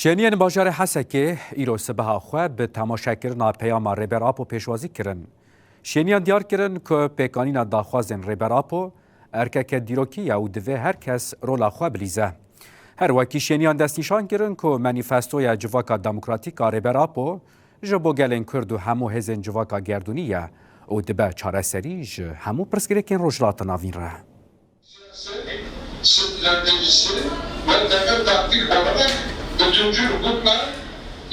شنیان باجار حسکه ایرو سبها خو به تماشاکرنا پیام ریبراپو پیشوازی کرن. شنیان دیار کرن که پیکانینا داخوازن ریبراپو ارکک دیروکی یا دوه هر کس رولا خو بلیزه. هر وکی شنیان دست نشان کرن که منیفستوی جواکا دموکراتیکا ریبراپو جبو گلن کرد و همو هزن جواکا گردونیه او دبه چاره سریج همو پرسگرکن روجلات ناوین ره. Stratejisi ve temel taktik olarak bütüncül hukukla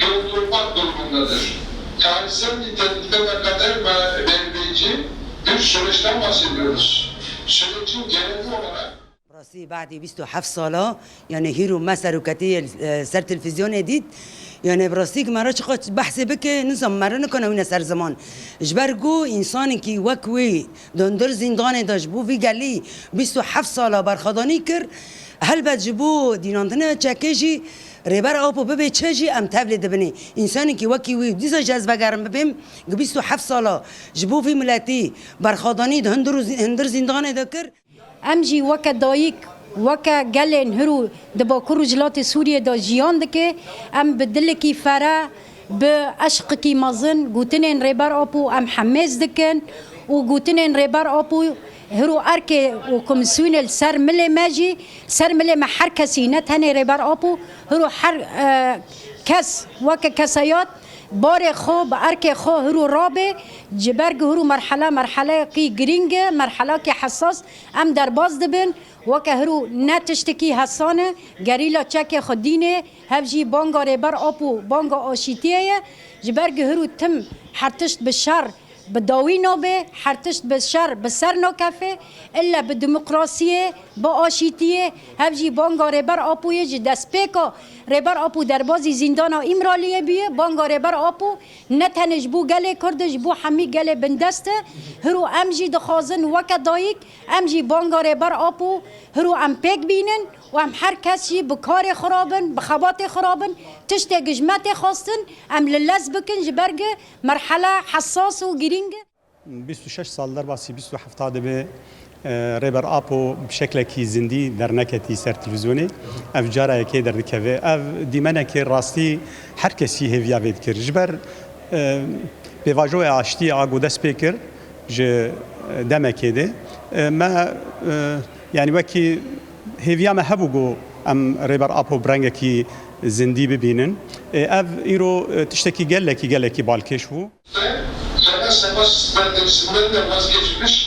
yoğrulmak durumundadır. Tarihsel nitelikte ve kader belirleyici bir süreçten bahsediyoruz. Sürecin geneli olarak راسي بعد 27 ساله يعني هيرو ما سركتي سر تلفزيون اديت يعني براسيك مرة شقت بحث بك نظام مرة نكنا وين سر زمان جبرجو انسان كي وكوي دندر زندان داشبو في قالي 27 ساله برخداني كر هل بتجيبو ديناندنا تشكيجي ريبر اوبو ببي تشجي ام تابلت بني انسان كي وكوي ديزا جذبه گرم ببم 27 ساله جبو في ملاتي برخداني هندر زندان دكر امجی وک دایک وک گلن هرو دباکر جلات سوریه دا جیان دکه ام بدل کی فرا به عشق کی مازن گوتنن ریبر آپو ام حماس دکن و گوتنن ریبر آپو هرو ارکه و کمیسیون سر مل ماجی سر مل محر کسی نتنه ریبر آپو هرو هر کس وک کسایات بار خو بارك خو هرو رابه جبرگ هرو مرحله کی گرینگ مرحله کی حساس ام در باز دبن وک هرو نتشتکی حسانه گریلا چک خدینه هفجی بانگا ریبر آپو بانگا آشیتیه جبرگ هرو تم حرتشت بشر بداوی نابه حرتشت بشر بسر ناکفه الا بدموکراسیه با آشیتیه هفجی بانگا ریبر آپویه جی دست پیکا ریبر آپو در بازی زندانا امرالیه بیه بانگا ریبر آپو نتنش بو گله کردش بو حمی گله بندسته هرو امجی دخوازن وک دایک امجی بانگا ریبر آپو هرو ام پیک بینن و ام هر کسی بکار خرابن بخبات خرابن تشت گجمت خواستن ام للز بکن جبرگ مرحله حساس و گرینگ 26 سال باسی 27 دبه ریبر آپو بشکل کی زندی در نکتی سر تلویزیونی اف جاره کی در دکوه اف دیمنه کی راستی هر کسی هویا وید کر جبر به واژو آشتی آگوده سپیکر ج دم کده ما يعني وكي هيفيا ما هبوغو ام ريبر ابو برانغا كي زندي ببينن اف ايرو تشتكي قال لك بالكشفو Savaş stratejisinden de vazgeçmiş